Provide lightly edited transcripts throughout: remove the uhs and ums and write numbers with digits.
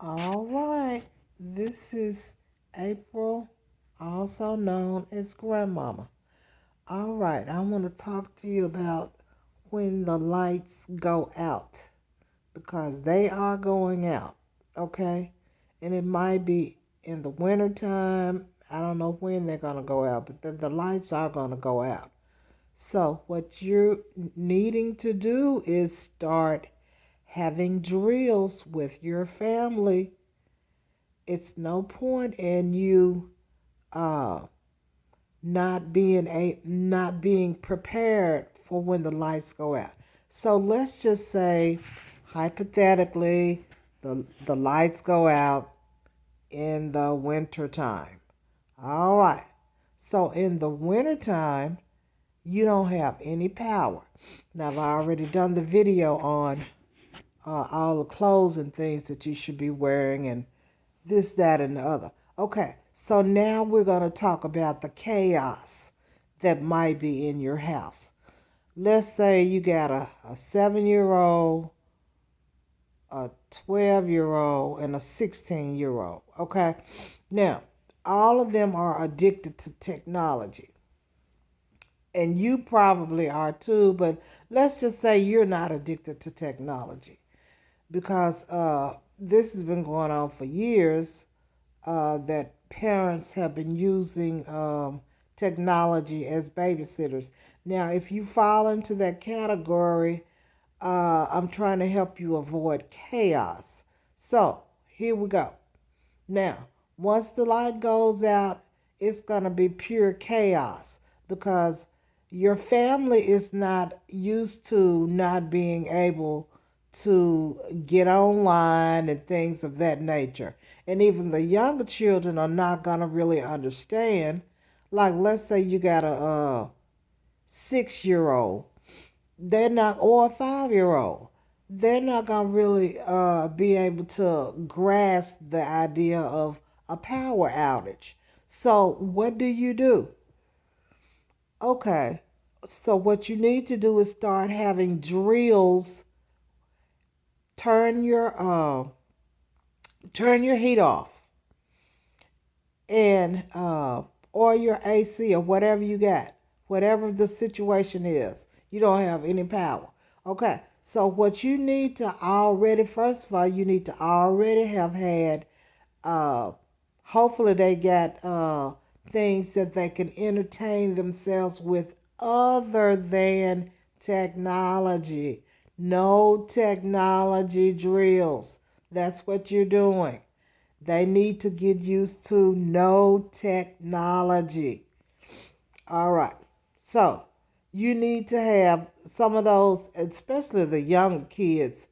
All right, this is April, also known as Grandmama. All right, I want to talk to you about when the lights go out because they are going out, okay? And it might be in the wintertime. I don't know when they're going to go out, but the lights are going to go out. So, what you're needing to do is start having drills with your family. It's no point in you uh, not being prepared for when the lights go out. So let's just say, hypothetically, the lights go out in the winter time. All right. So in the winter time, you don't have any power. Now I've already done the video on all the clothes and things that you should be wearing and this, that, and the other. Okay, so now we're going to talk about the chaos that might be in your house. Let's say you got a 7-year-old, a 12-year-old, and a 16-year-old. Okay, now all of them are addicted to technology. And you probably are too, but let's just say you're not addicted to technology because this has been going on for years that parents have been using technology as babysitters. Now, if you fall into that category, I'm trying to help you avoid chaos. So, here we go. Now, once the light goes out, it's going to be pure chaos because your family is not used to not being able to get online and things of that nature. And even the younger children are not going to really understand. Like, let's say you got a 6-year old, they're not, or a 5-year old, they're not going to really be able to grasp the idea of a power outage. So, what do you do? Okay, so what you need to do is start having drills. Turn your turn your heat off and or your AC or whatever you got, whatever the situation is. You don't have any power. Okay. So what you need to already, first of all, you need to already have had uh hopefully they got things that they can entertain themselves with other than technology. No technology drills. That's what you're doing. They need to get used to no technology. All right. So you need to have some of those, especially the young kids,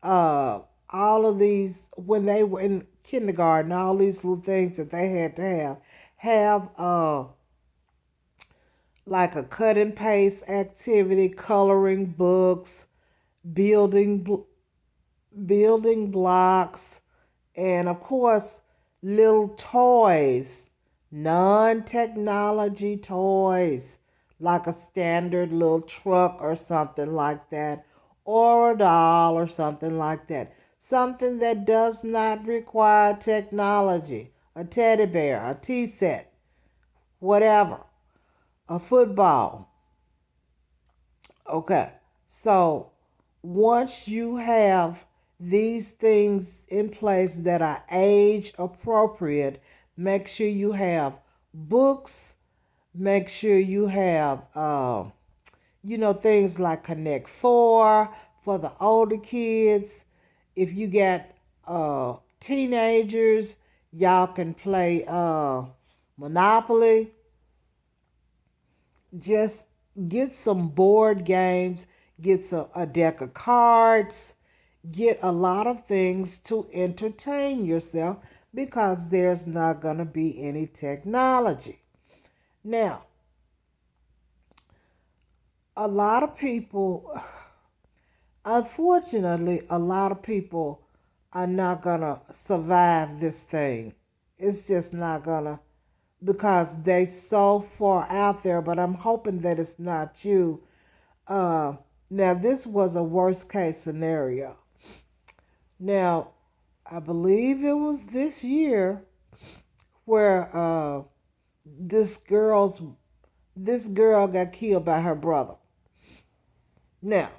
uh, all of these, when they were in kindergarten, all these little things that they had to have like a cut and paste activity, coloring books, building building blocks, and of course, little toys, non technology toys, like a standard little truck or something like that, or a doll or something like that. Something that does not require technology. A teddy bear, a tea set, whatever, a football. Okay, so once you have these things in place that are age appropriate, make sure you have books, make sure you have, things like Connect Four for the older kids. If you got teenagers, y'all can play Monopoly. Just get some board games, get a deck of cards, get a lot of things to entertain yourself because there's not going to be any technology. Now, a lot of people, unfortunately, a lot of people are not going to survive this thing. It's just not going to because they so far out there, but I'm hoping that it's not you. Uh, Now, this was a worst case scenario. Now, I believe it was this year where this girl's this girl got killed by her brother. Now,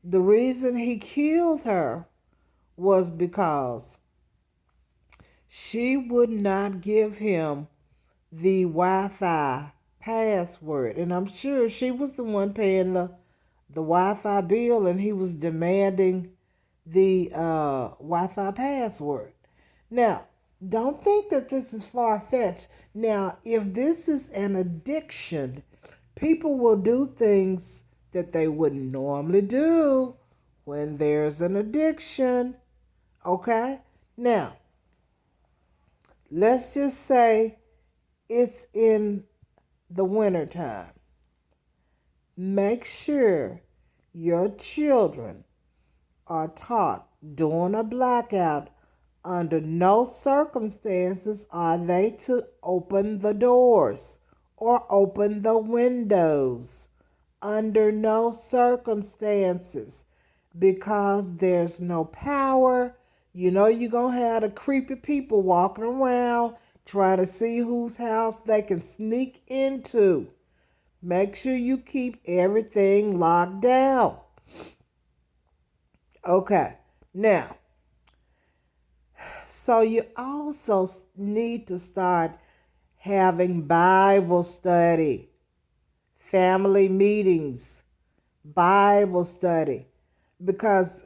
the reason he killed her was because she would not give him the Wi-Fi password, and I'm sure she was the one paying the Wi-Fi bill, and he was demanding the Wi-Fi password. Now, don't think that this is far-fetched. Now, if this is an addiction, people will do things that they wouldn't normally do when there's an addiction. Okay? Now, let's just say it's in the wintertime. Make sure your children are taught during a blackout under no circumstances are they to open the doors or open the windows. Under no circumstances. Because there's no power. You know you're going to have the creepy people walking around trying to see whose house they can sneak into. Make sure you keep everything locked down. Okay, now, so you also need to start having Bible study, family meetings, Bible study, because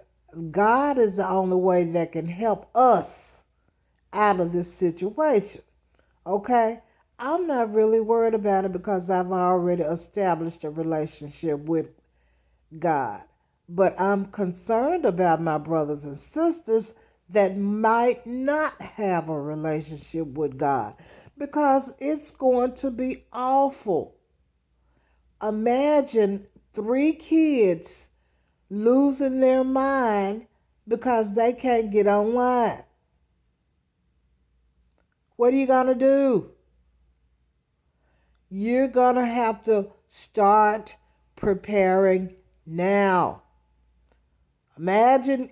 God is the only way that can help us out of this situation. Okay? I'm not really worried about it because I've already established a relationship with God. But I'm concerned about my brothers and sisters that might not have a relationship with God because it's going to be awful. Imagine 3 kids losing their mind because they can't get online. What are you going to do? You're going to have to start preparing now. Imagine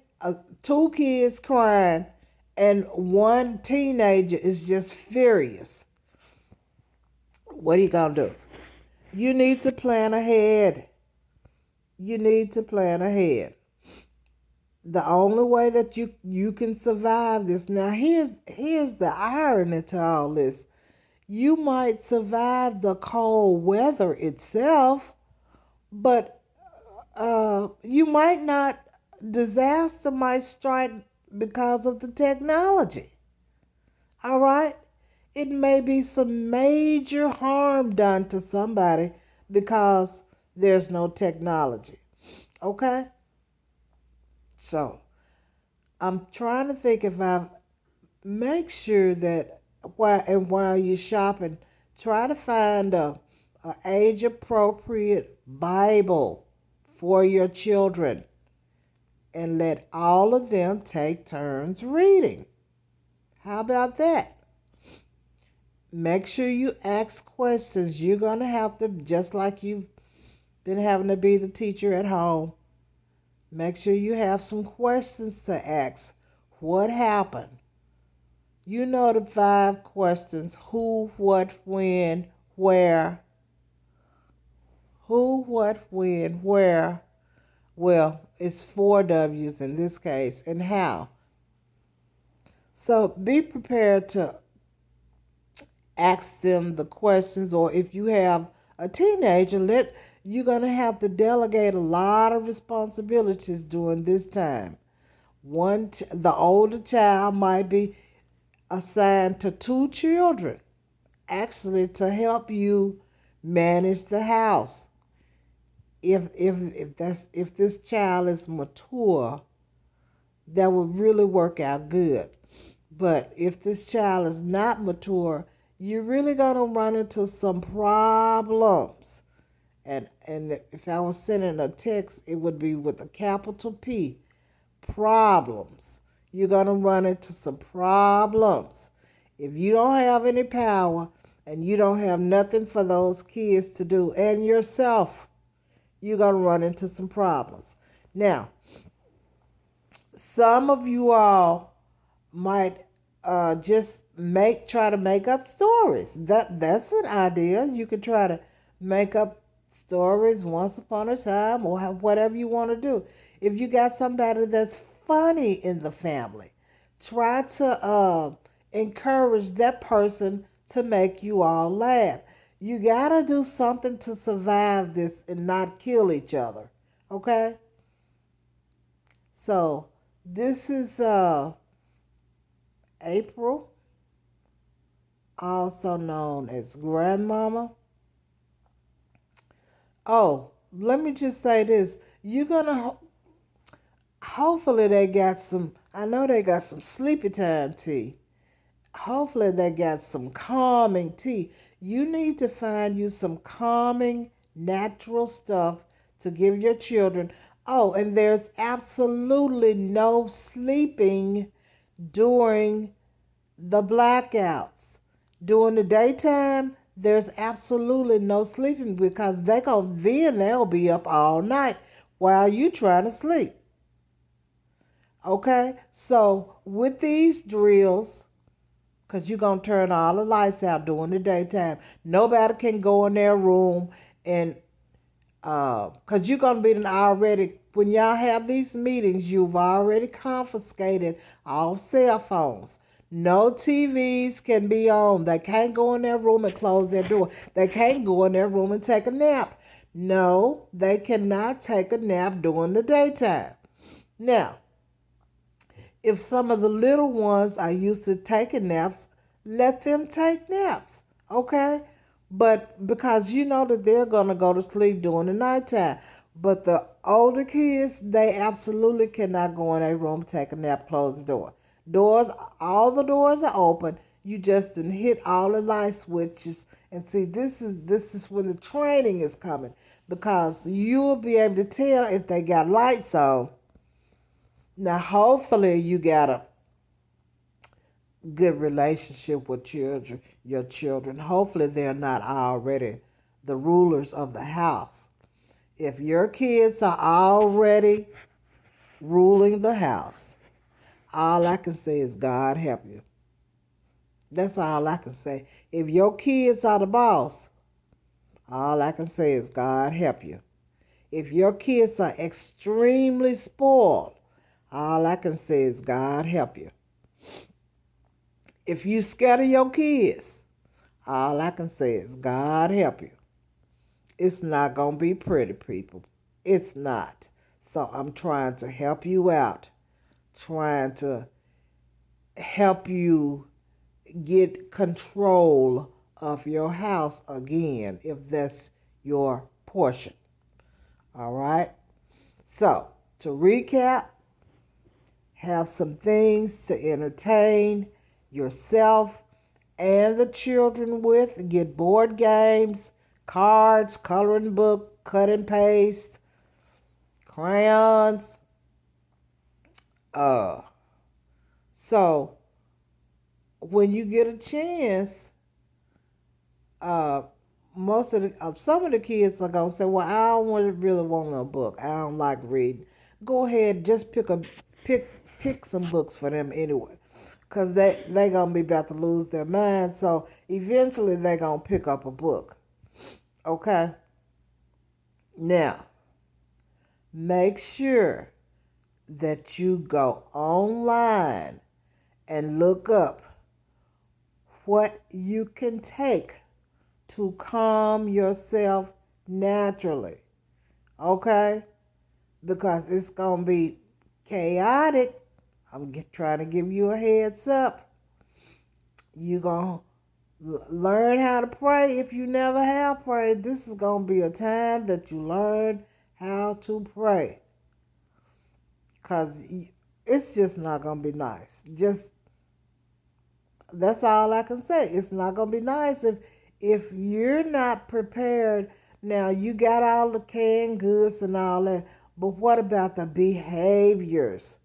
2 kids crying and 1 teenager is just furious. What are you going to do? You need to plan ahead. You need to plan ahead. The only way that you can survive this. Now, here's the irony to all this. You might survive the cold weather itself, but you might not. Disaster might strike because of the technology. All right? It may be some major harm done to somebody because there's no technology. Okay? So, I'm trying to think if I make sure that while you're shopping, try to find a age appropriate Bible for your children and let all of them take turns reading. How about that? Make sure you ask questions. You're going to have to, just like you've been having to be the teacher at home, make sure you have some questions to ask. What happened? You know the 5 questions: who, what, when, where. Who, what, when, where. Well, it's 4 W's in this case, and how. So be prepared to ask them the questions, or if you have a teenager, you're going to have to delegate a lot of responsibilities during this time. The older child might be assigned to 2 children, actually, to help you manage the house. If this child is mature, that would really work out good. But if this child is not mature, you're really gonna run into some problems. And if I was sending a text, it would be with a capital P. Problems. You're gonna run into some problems. If you don't have any power and you don't have nothing for those kids to do and yourself, you're going to run into some problems. Now, some of you all might just try to make up stories. That's an idea. You could try to make up stories once upon a time or whatever you want to do. If you got somebody that's funny in the family, try to encourage that person to make you all laugh. You gotta do something to survive this and not kill each other. Okay? So this is April, also known as Grandmama. Oh, let me just say this. You're gonna hopefully they got some. I know they got some sleepy time tea. Hopefully they got some calming tea. You need to find you some calming, natural stuff to give your children. Oh, and there's absolutely no sleeping during the blackouts. During the daytime, there's absolutely no sleeping because they'll be up all night while you trying to sleep. Okay? So with these drills, because you're going to turn all the lights out during the daytime. Nobody can go in their room and, because you're going to be already, when y'all have these meetings, you've already confiscated all cell phones. No TVs can be on. They can't go in their room and close their door. They can't go in their room and take a nap. No, they cannot take a nap during the daytime. Now, if some of the little ones are used to taking naps, let them take naps, okay? But because you know that they're going to go to sleep during the nighttime. But the older kids, they absolutely cannot go in a room, take a nap, close the door. Doors, all the doors are open. You just didn't hit all the light switches. And see, this is when the training is coming because you'll be able to tell if they got lights on. Now, hopefully, you got a good relationship with your children. Hopefully, they're not already the rulers of the house. If your kids are already ruling the house, all I can say is God help you. That's all I can say. If your kids are the boss, all I can say is God help you. If your kids are extremely spoiled, all I can say is God help you. If you scatter your kids, all I can say is God help you. It's not going to be pretty, people. It's not. So I'm trying to help you out, trying to help you get control of your house again, if that's your portion. All right? So, to recap, have some things to entertain yourself and the children with. Get board games, cards, coloring book, cut and paste, crayons. Uh, so when you get a chance, uh, some of the kids are gonna say, "Well, I don't really want no book. I don't like reading." Go ahead, just pick some books for them anyway, cause they gonna be about to lose their mind. So eventually they gonna pick up a book. Okay. Now, make sure that you go online and look up what you can take to calm yourself naturally. Okay? Because it's going to be chaotic. Trying to give you a heads up. You're going to learn how to pray if you never have prayed. This is going to be a time that you learn how to pray. Because it's just not going to be nice. That's all I can say. It's not going to be nice if you're not prepared. Now, you got all the canned goods and all that, but what about the behaviors?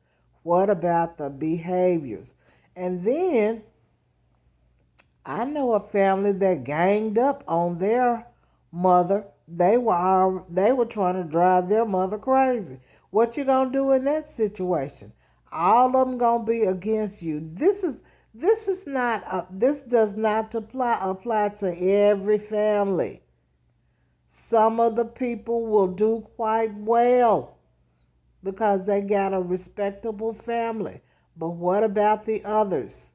What about the behaviors? And then I know a family that ganged up on their mother. They were trying to drive their mother crazy. What you gonna do in that situation? all of them gonna be against you. This does not apply to every family. Some of the people will do quite well because they got a respectable family. But what about the others?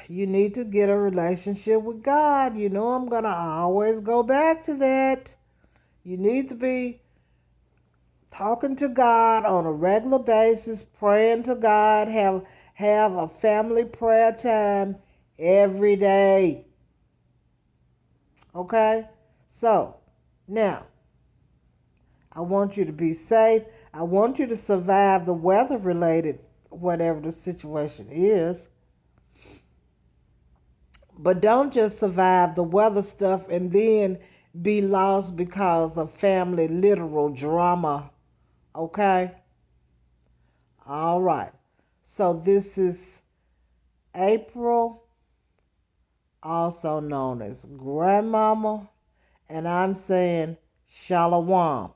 You need to get a relationship with God. You know, I'm going to always go back to that. You need to be talking to God on a regular basis, praying to God, have a family prayer time every day. Okay? So, now, I want you to be safe. I want you to survive the weather related, whatever the situation is. But don't just survive the weather stuff and then be lost because of family literal drama. Okay? All right. So this is April, also known as Grandmama, and I'm saying Shalom.